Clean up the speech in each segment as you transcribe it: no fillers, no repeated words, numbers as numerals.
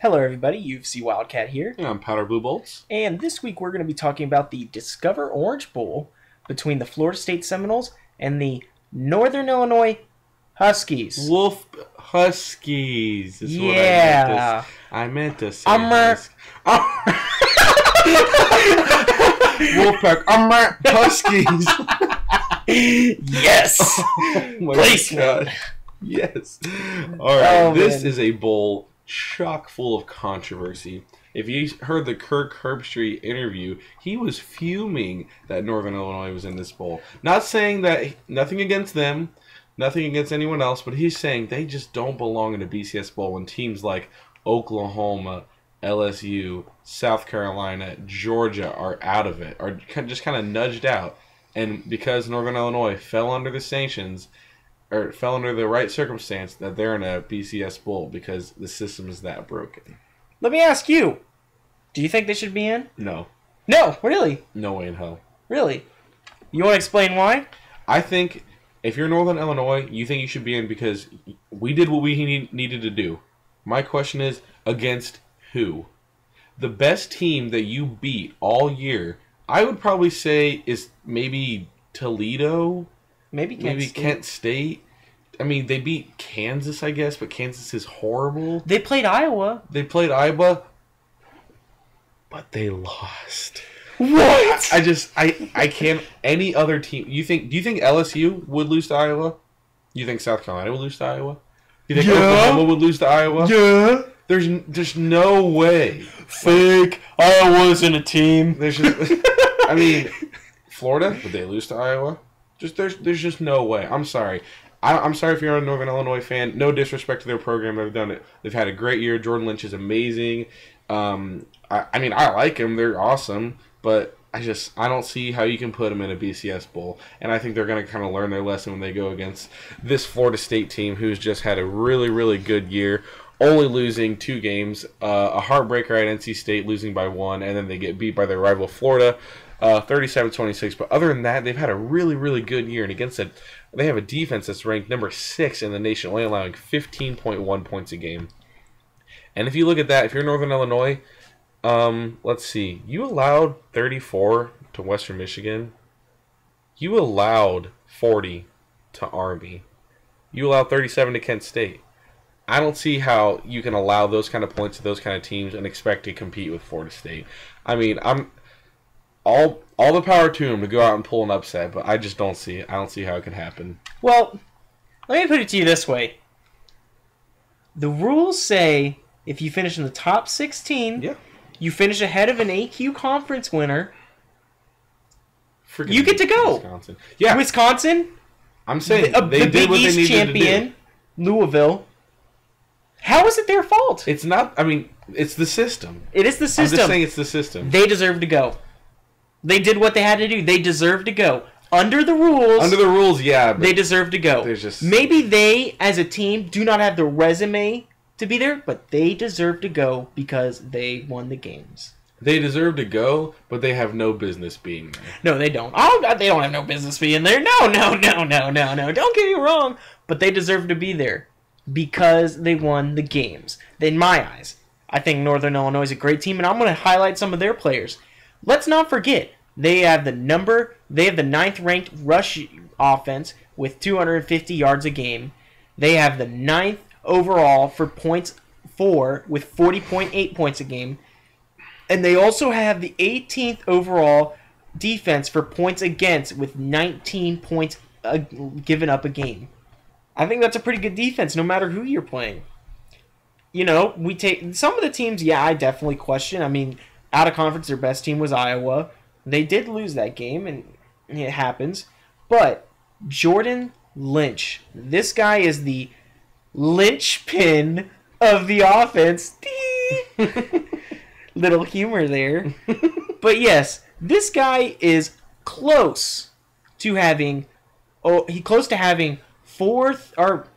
Hello everybody, UFC Wildcat here. Yeah, I'm Powder Blue Bolts. And this week we're going to be talking about the Discover Orange Bowl between the Florida State Seminoles and the Northern Illinois Huskies. Wolf Huskies is what I meant to say. Wolfpack, Huskies. Yes! Oh my Placement. God. Yes. All right, Oh, this man. is a bowl chock full of controversy. If you heard the Kirk Herbstreit interview, he was fuming that Northern Illinois was in this bowl. Not saying that, nothing against them, nothing against anyone else, but he's saying they just don't belong in a BCS bowl when teams like Oklahoma, LSU, South Carolina, Georgia are out of it, are just kind of nudged out. And because Northern Illinois fell under the sanctions, or fell under the right circumstance, that they're in a BCS bowl because the system is that broken. Let me ask you, do you think they should be in? No. No, really? No way in hell. Really? You want to explain why? I think if you're Northern Illinois, you think you should be in because we did what we needed to do. My question is, against who? The best team that you beat all year, I would probably say, is maybe Toledo, Maybe Kent State. I mean, they beat Kansas, I guess, but Kansas is horrible. They played Iowa. They played Iowa, but they lost. What? I can't. Any other team? Do you think LSU would lose to Iowa? You think South Carolina would lose to Iowa? You think Oklahoma would lose to Iowa? Yeah. There's no way. Fake. Iowa's in a team. There's just. I mean, Florida, would they lose to Iowa? There's just no way. I'm sorry. I'm sorry if you're a Northern Illinois fan. No disrespect to their program. They've had a great year. Jordan Lynch is amazing. I mean, I like them. They're awesome. But I don't see how you can put them in a BCS bowl. And I think they're going to kind of learn their lesson when they go against this Florida State team who's just had a really, really good year. Only losing 2 games. A heartbreaker at NC State, losing by 1. And then they get beat by their rival Florida. 37-26, but other than that, they've had a really, really good year, and against it, they have a defense that's ranked number 6 in the nation, only allowing 15.1 points a game. And if you look at that, if you're Northern Illinois, let's see, you allowed 34 to Western Michigan. You allowed 40 to Army. You allowed 37 to Kent State. I don't see how you can allow those kind of points to those kind of teams and expect to compete with Florida State. I mean, all the power to him to go out and pull an upset, but I just don't see it. I don't see how it can happen. Well, let me put it to you this way. The rules say if you finish in the top 16, you finish ahead of an AQ conference winner, you get to go. Wisconsin. Yeah. Wisconsin, I'm saying they the did Big what they East needed champion, to do. Louisville. How is it their fault? It's not. I mean, it's the system. It is the system. I'm just saying it's the system. They deserve to go. They did what they had to do. They deserve to go. Under the rules. Under the rules, yeah. But they deserve to go. Maybe they, as a team, do not have the resume to be there, but they deserve to go because they won the games. They deserve to go, but they have no business being there. No, they don't. Oh, God, they don't have no business being there. No. Don't get me wrong. But they deserve to be there because they won the games. In my eyes, I think Northern Illinois is a great team, and I'm going to highlight some of their players. Let's not forget, they have the 9th ranked rush offense with 250 yards a game. They have the 9th overall for points for with 40.8 points a game. And they also have the 18th overall defense for points against with 19 points given up a game. I think that's a pretty good defense no matter who you're playing. You know, we take some of the teams, I definitely question. I mean, out of conference, their best team was Iowa. They did lose that game, and it happens. But Jordan Lynch, this guy is the linchpin of the offense. Little humor there. But yes, this guy is close to having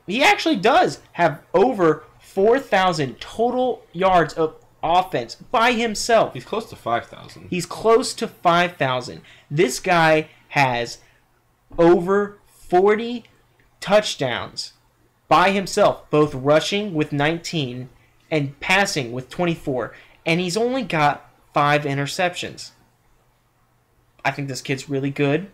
he actually does have over 4,000 total yards of offense by himself. He's close to 5,000. He's close to 5,000. This guy has over 40 touchdowns by himself, both rushing with 19 and passing with 24, and he's only got 5 interceptions. I think this kid's really good.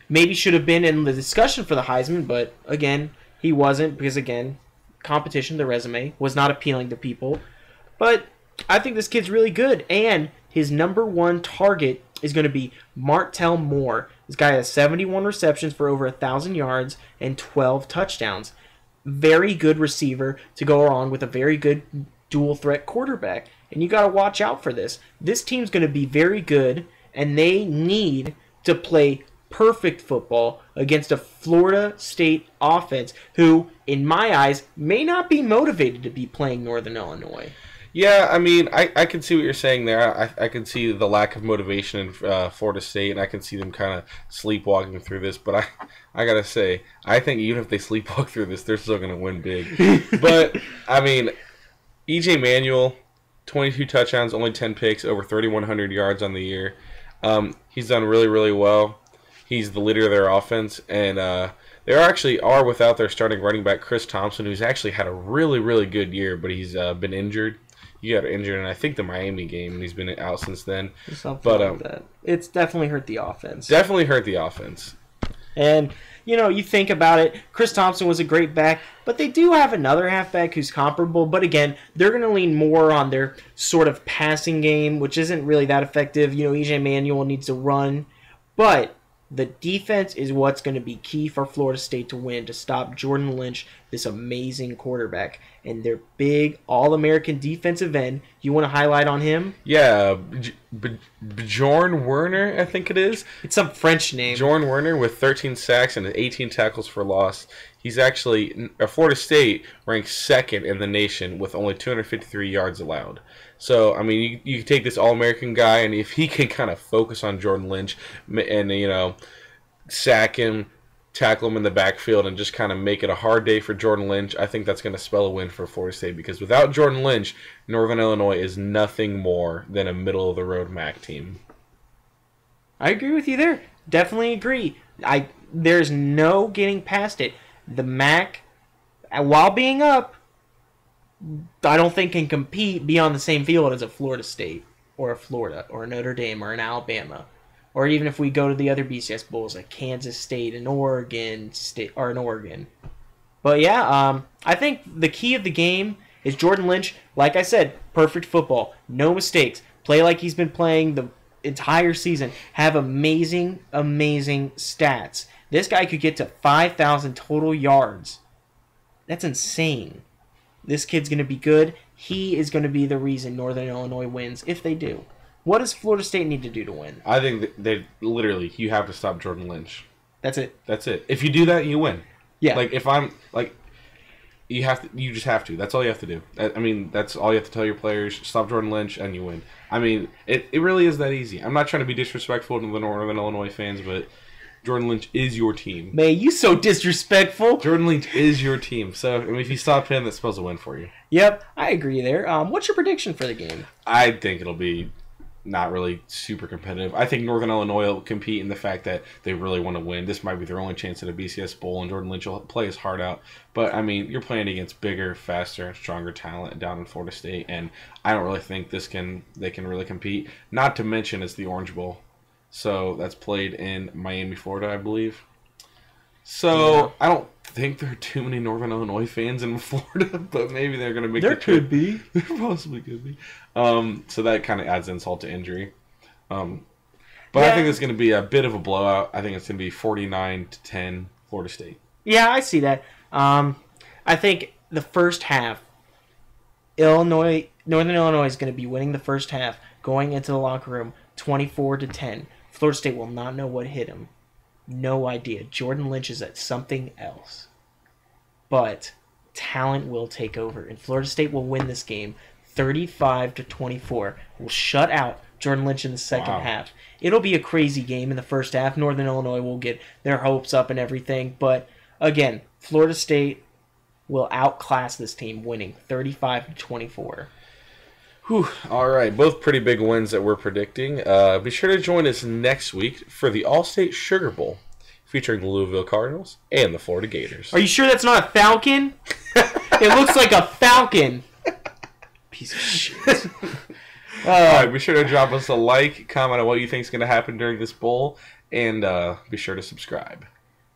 Maybe should have been in the discussion for the Heisman, but again, he wasn't because, again, competition, the resume, was not appealing to people. But I think this kid's really good, and his number 1 target is going to be Martell Moore. This guy has 71 receptions for over 1,000 yards and 12 touchdowns. Very good receiver to go along with a very good dual threat quarterback. And you got to watch out for this. This team's going to be very good, and they need to play perfect football against a Florida State offense who, in my eyes, may not be motivated to be playing Northern Illinois. Yeah, I mean, I can see what you're saying there. I can see the lack of motivation in Florida State, and I can see them kind of sleepwalking through this. But I got to say, I think even if they sleepwalk through this, they're still going to win big. But, I mean, E.J. Manuel, 22 touchdowns, only 10 picks, over 3,100 yards on the year. He's done really, really well. He's the leader of their offense, and they actually are without their starting running back, Chris Thompson, who's actually had a really, really good year, but he's been injured. He got injured in, I think, the Miami game, and he's been out since then. Something like that. It's definitely hurt the offense. Definitely hurt the offense. And, you think about it, Chris Thompson was a great back, but they do have another halfback who's comparable. But again, they're going to lean more on their sort of passing game, which isn't really that effective. E.J. Manuel needs to run. But the defense is what's going to be key for Florida State to win, to stop Jordan Lynch, this amazing quarterback. And their big All-American defensive end, you want to highlight on him? Yeah, Bjorn Werner, I think it is. It's some French name. Bjorn Werner with 13 sacks and 18 tackles for loss. He's actually, Florida State ranks 2nd in the nation with only 253 yards allowed. So, I mean, you take this All-American guy, and if he can kind of focus on Jordan Lynch and, sack him, tackle him in the backfield, and just kind of make it a hard day for Jordan Lynch, I think that's going to spell a win for Florida State, because without Jordan Lynch, Northern Illinois is nothing more than a middle-of-the-road MAC team. I agree with you there. Definitely agree. There's no getting past it. The MAC, while being up, I don't think can compete, be on the same field as a Florida State or a Florida or a Notre Dame or an Alabama, or even if we go to the other BCS bowls like Kansas State and Oregon State or an Oregon. But yeah, I think the key of the game is Jordan Lynch. Like I said, perfect football, no mistakes, play like he's been playing the entire season, have amazing stats. This guy could get to 5,000 total yards. That's insane. This kid's going to be good. He is going to be the reason Northern Illinois wins, if they do. What does Florida State need to do to win? I think they literally, you have to stop Jordan Lynch. That's it. That's it. If you do that, you win. Yeah. Like, if I'm, like, you just have to. That's all you have to do. I mean, that's all you have to tell your players. Stop Jordan Lynch, and you win. I mean, it really is that easy. I'm not trying to be disrespectful to the Northern Illinois fans, but Jordan Lynch is your team. Man, you so disrespectful. Jordan Lynch is your team. So, I mean, if you stop him, that's supposed to win for you. Yep, I agree there. What's your prediction for the game? I think it'll be not really super competitive. I think Northern Illinois will compete in the fact that they really want to win. This might be their only chance at a BCS Bowl, and Jordan Lynch will play his heart out. But, I mean, you're playing against bigger, faster, stronger talent down in Florida State, and I don't really think they can really compete. Not to mention it's the Orange Bowl. So that's played in Miami, Florida, I believe. So yeah. I don't think there are too many Northern Illinois fans in Florida, but maybe they're going to make the trip. There could be. There possibly could be. So that kind of adds insult to injury. But yeah. I think it's going to be a bit of a blowout. I think it's going to be 49-10 Florida State. Yeah, I see that. I think the first half, Northern Illinois is going to be winning the first half, going into the locker room 24-10. Florida State will not know what hit him. No idea. Jordan Lynch is at something else. But talent will take over, and Florida State will win this game 35-24. Will shut out Jordan Lynch in the second half. It'll be a crazy game in the first half. Northern Illinois will get their hopes up and everything, but again, Florida State will outclass this team, winning 35-24. Whew. All right, both pretty big wins that we're predicting. Be sure to join us next week for the All-State Sugar Bowl, featuring the Louisville Cardinals and the Florida Gators. Are you sure that's not a falcon? It looks like a falcon. Piece of shit. All right, be sure to drop us a like, comment on what you think is going to happen during this bowl, and be sure to subscribe.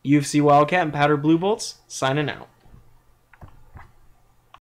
UFC Wildcat and Powder Blue Bolts signing out.